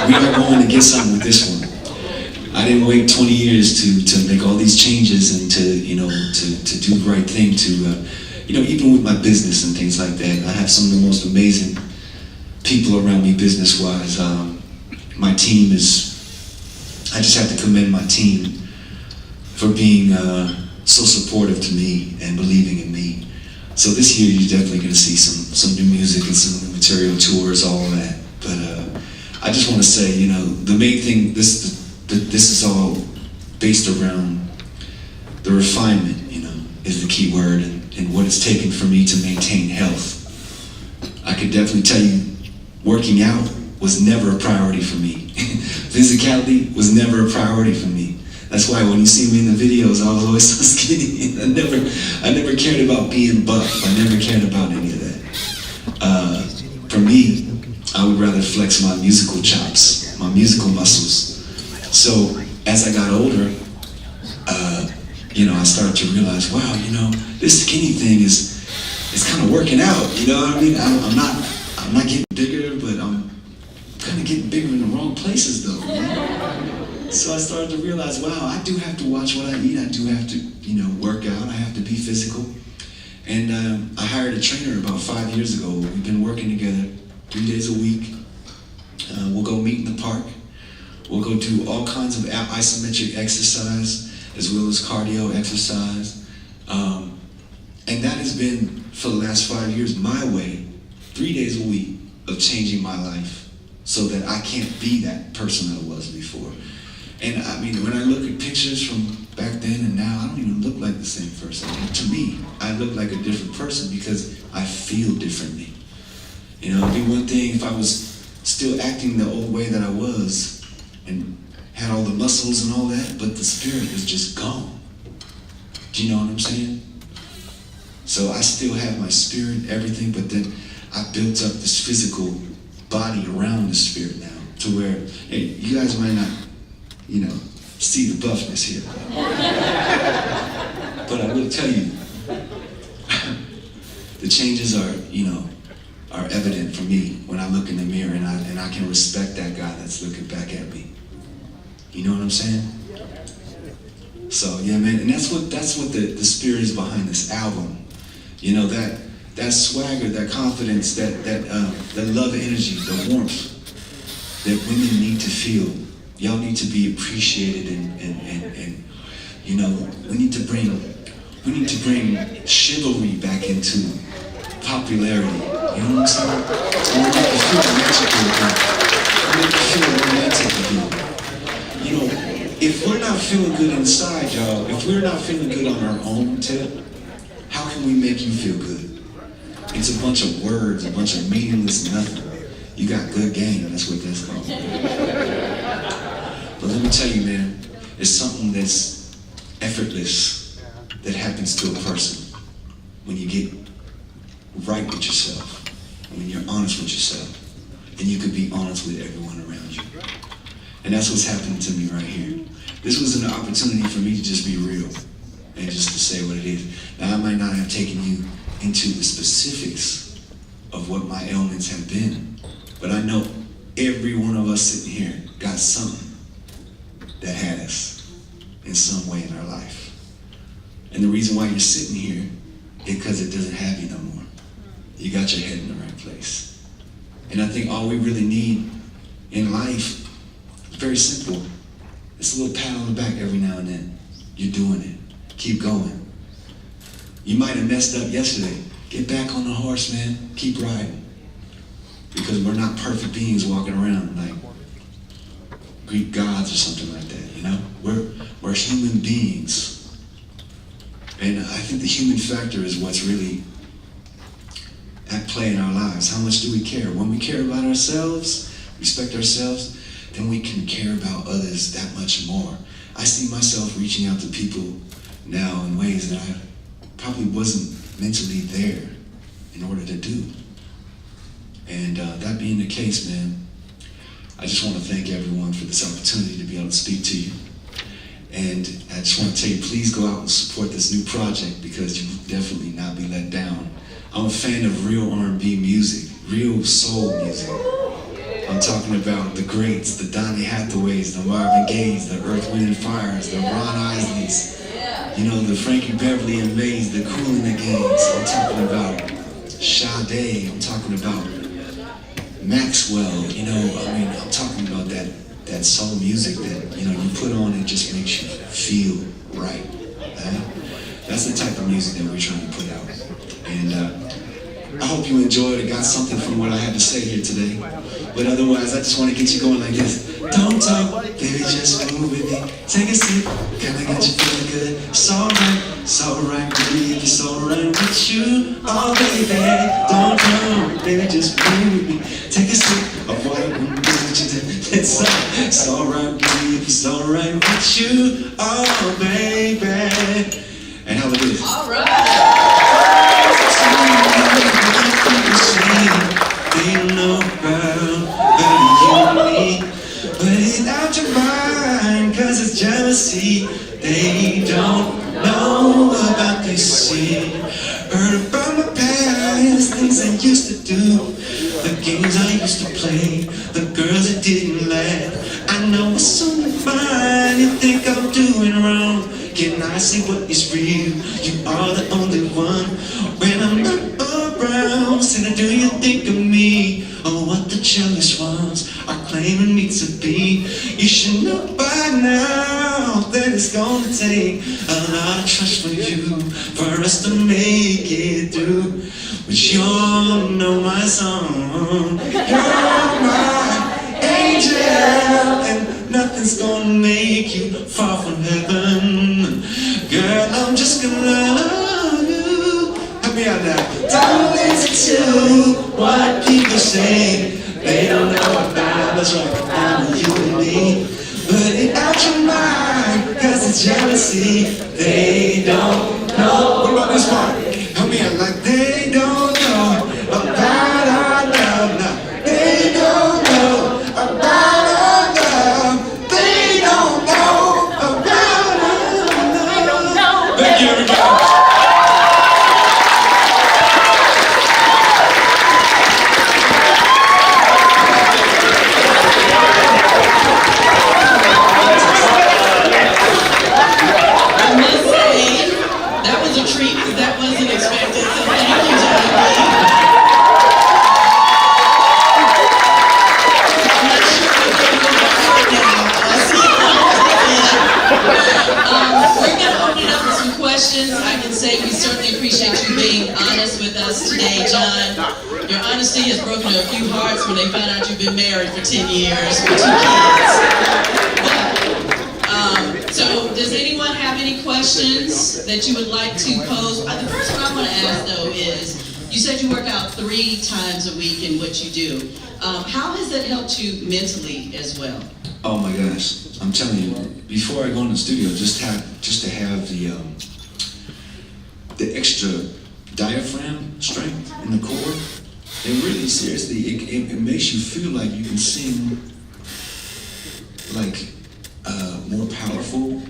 We are going to get something with this one. I didn't wait 20 years to make all these changes and to do the right thing, even with my business and things like that. I have some of the most amazing people around me business-wise. My team I just have to commend my team for being so supportive to me and believing in me. So this year you're definitely going to see some new music and some new material, tours, all of that. But I just want to say, the main thing, this is all based around the refinement, is the key word, and what it's taken for me to maintain health. I could definitely tell you, working out was never a priority for me. Physicality was never a priority for me. That's why when you see me in the videos, I was always so skinny. I never cared about being buff. I never cared about any of that. For me, I would rather flex my musical chops, my musical muscles. So as I got older, I started to realize, wow, this skinny thing is kind of working out. You know what I mean? I'm not getting bigger, but I'm kind of getting bigger in the wrong places, though. So I started to realize, wow, I do have to watch what I eat. I do have to, work out. I have to be physical. And I hired a trainer about 5 years ago. We've been working together 3 days a week. We'll go meet in the park. We'll go do all kinds of isometric exercise as well as cardio exercise. And that has been, for the last 5 years, my way, 3 days a week, of changing my life so that I can't be that person I was before. And I mean, when I look at pictures from back then and now, I don't even look like the same person. And to me, I look like a different person because I feel differently. It'd be one thing if I was still acting the old way that I was and had all the muscles and all that, but the spirit is just gone. Do you know what I'm saying? So I still have my spirit, everything, but then I built up this physical body around the spirit now to where, hey, you guys might not, see the buffness here. But I will tell you, the changes are evident for me when I look in the mirror and I can respect that guy that's looking back at me. You know what I'm saying? So yeah, man, and that's what the spirit is behind this album. That swagger, that confidence, that love energy, the warmth that women need to feel. Y'all need to be appreciated and we need to bring chivalry back into popularity. You know what I'm saying? We need to feel magical again. We need to feel romantic again. If we're not feeling good inside, y'all, if we're not feeling good on our own tip, how can we make you feel good? It's a bunch of words, a bunch of meaningless nothing. You got good game, that's what that's called. But let me tell you, man, it's something that's effortless that happens to a person when you get right with yourself, when you're honest with yourself, and you can be honest with everyone around you. And that's what's happening to me right here. This was an opportunity for me to just be real and just to say what it is. Now, I might not have taken you into the specifics of what my ailments have been, but I know every one of us sitting here got something that had us in some way in our life. And the reason why you're sitting here is because it doesn't have you no more. You got your head in the right place. And I think all we really need in life is very simple. It's a little pat on the back every now and then. You're doing it. Keep going. You might have messed up yesterday. Get back on the horse, man. Keep riding. because we're not perfect beings walking around like Greek gods or something like that, you know? We're human beings. And I think the human factor is what's really at play in our lives. How much do we care? When we care about ourselves, respect ourselves, then we can care about others that much more. I see myself reaching out to people now in ways that I probably wasn't mentally there in order to do. And that being the case, man, I just want to thank everyone for this opportunity to be able to speak to you. And I just want to tell you, please go out and support this new project because you will definitely not be let down. I'm a fan of real R&B music, real soul music. I'm talking about the greats, the Donny Hathaways, the Marvin Gayes, the Earth, Wind and Fires, the Ron Isleys, you know, the Frankie Beverly and Mays, the Kool and the Gangs. I'm talking about Sade, I'm talking about Maxwell, you know, I mean, I'm talking about that soul music that, you know, you put on, it just makes you feel right. That's the type of music that we're trying to put out. And I hope you enjoyed it, got something from what I had to say here today. But otherwise, I just want to get you going like this. Don't talk, baby, just move with me. Take a sip, kinda got you feeling good. It's alright, baby, if it's alright with you. Oh, baby, don't talk, baby, just move with me. Take a sip of what I'm gonna do with you. It's alright, baby, if it's alright with you. Oh, baby. And how it is. They don't know about you and me, but it's out your mind, cause it's jealousy. They don't know about this shit. Heard about my past, things I used to do, the games I used to play, the girls that didn't laugh. I know what's on your mind, you think I'm doing wrong. Can I see what is real? You are the only one. When I'm not around, sinner, do you think of me? Oh, what the jealous ones are claiming me to be. You should know by now that it's gonna take a lot of trust from you for us to make it through. But you all know my song. You're my angel, and nothing's gonna make you fall from heaven. Girl, I'm just gonna love you. Help me out now. Don't listen to what people say. They don't know about us right now, you and me. Put it out your mind, cause it's jealousy. They don't know. What about this part? Help me out like they don't know about our love now. They don't know about our love. They don't know about our love. Thank you, everybody. I must say, that was a treat because that wasn't expected, so thank you, Johnny. I'm not sure if we're going to go back now. I see we're going to open it up for some questions. I can say we certainly appreciate you being honest with us today, John. Your honesty has broken a few hearts when they found out you've been married for 10 years with 2 kids. So does anyone have any questions that you would like to pose? The first one I want to ask, though, is you said you work out 3 times a week in what you do. How has that helped you mentally as well? Oh my gosh, I'm telling you, before I go in the studio, just to have the extra diaphragm strength in the core, and really seriously, it makes you feel like you can sing like more powerful,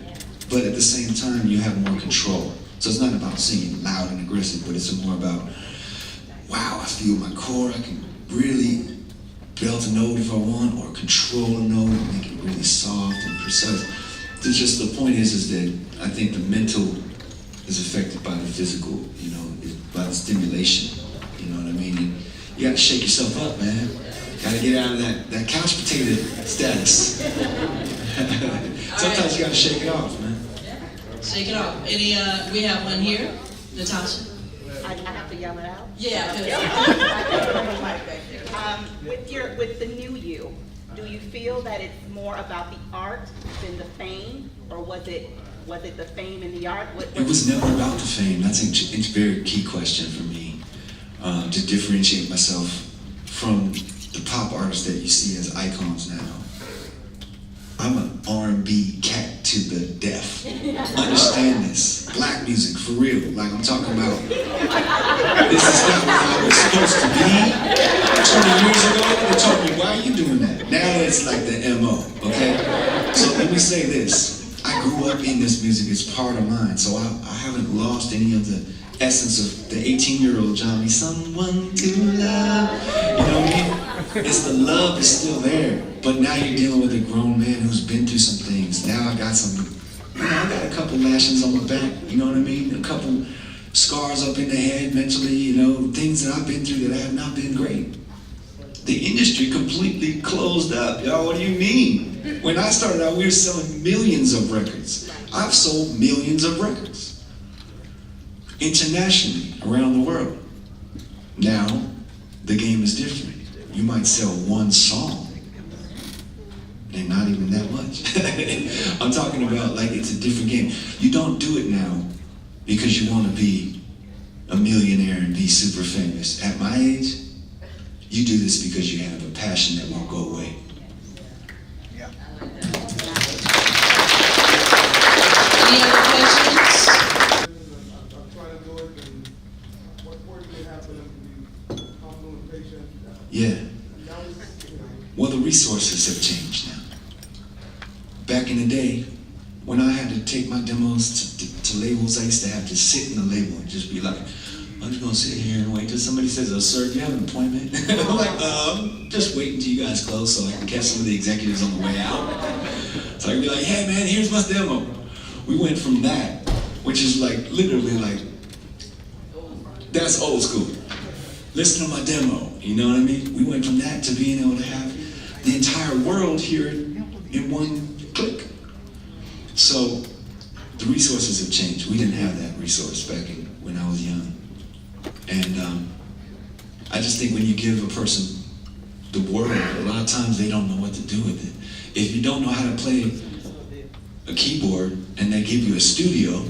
but at the same time you have more control. So it's not about singing loud and aggressive, but it's more about, wow, I feel my core, I can really belt a note if I want, or control a note and make it really soft and precise. It's just the point is that I think the mental is affected by the physical, you know, by the stimulation, you know what I mean? You gotta shake yourself up, man. Gotta get out of that couch potato status. Sometimes you gotta shake it off, man. Shake it off. Any, we have one here. Natasha? I have to yell it out? Yeah. with the new you, do you feel that it's more about the art than the fame, or was it the fame and the art? It was never about the fame. That's a very key question for me, to differentiate myself from the pop artists that you see as icons now. I'm an R&B cat to the death. Understand this. Black music, for real. Like I'm talking about. This is not what I was supposed to be. 20 years ago, they told me, why are you doing that? Now it's like the MO, okay? So let me say this. I grew up in this music. It's part of mine. So I haven't lost any of the essence of the 18-year-old Johnny. Someone to love. You know what I mean? It's the love is still there, but now you're dealing with a grown man who's been through some things. Now I got I got a couple lashings on my back, you know what I mean? A couple scars up in the head mentally, you know, things that I've been through that have not been great. The industry completely closed up, y'all, what do you mean? When I started out, we were selling millions of records. I've sold millions of records. Internationally, around the world. Now, the game is different. You might sell one song, and not even that much. I'm talking about like it's a different game. You don't do it now because you want to be a millionaire and be super famous. At my age, you do this because you have a passion that won't go away. Any other questions? I'm trying to do it, and what did it happen to be humble and patient? Yeah. Well, the resources have changed now. Back in the day, when I had to take my demos to labels, I used to have to sit in the label and just be like, I'm just gonna sit here and wait till somebody says, oh, sir, do you have an appointment? I'm like, just wait until you guys close so I can catch some of the executives on the way out. So I can be like, hey man, here's my demo. We went from that, which is like, literally like, that's old school. Listen to my demo, you know what I mean? We went from that to being able to have the entire world hear it in one click. So the resources have changed. We didn't have that resource back when I was young. And I just think when you give a person the world, a lot of times they don't know what to do with it. If you don't know how to play a keyboard and they give you a studio,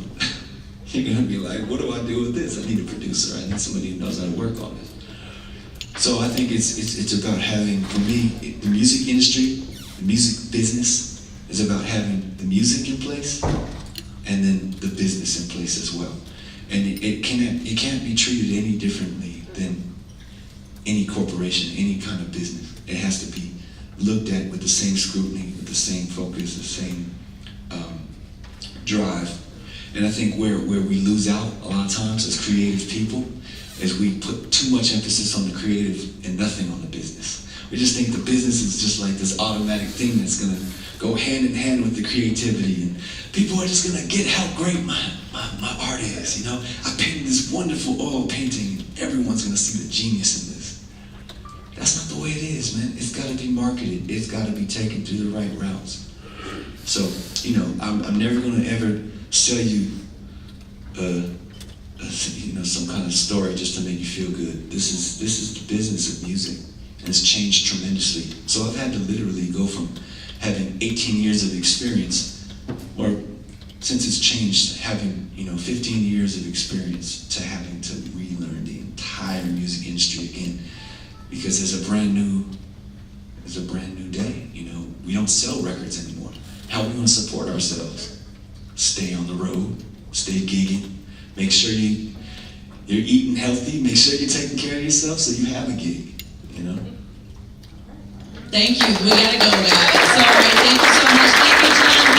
you're gonna be like, what do I do with this? I need a producer. I need somebody who knows how to work on it. So I think it's about having, for me, the music industry, the music business is about having the music in place and then the business in place as well. And it can't be treated any differently than any corporation, any kind of business. It has to be looked at with the same scrutiny, with the same focus, the same drive. And I think where we lose out a lot of times as creative people is we put too much emphasis on the creative and nothing on the business. We just think the business is just like this automatic thing that's gonna go hand in hand with the creativity, and people are just gonna get how great my art is, you know? I painted this wonderful oil painting, and everyone's gonna see the genius in this. That's not the way it is, man. It's gotta be marketed. It's gotta be taken through the right routes. So, you know, I'm never gonna ever sell you some kind of story just to make you feel good. This is the business of music, and it's changed tremendously. So I've had to literally go from having 18 years of experience, or since it's changed, having 15 years of experience to having to relearn the entire music industry again, because there's a brand new day. We don't sell records anymore. How are we going to support ourselves? Stay on the road, stay gigging, make sure you're eating healthy, make sure you're taking care of yourself so you have a gig, Thank you. We gotta go, guys. Sorry. Thank you so much. Thank you, John.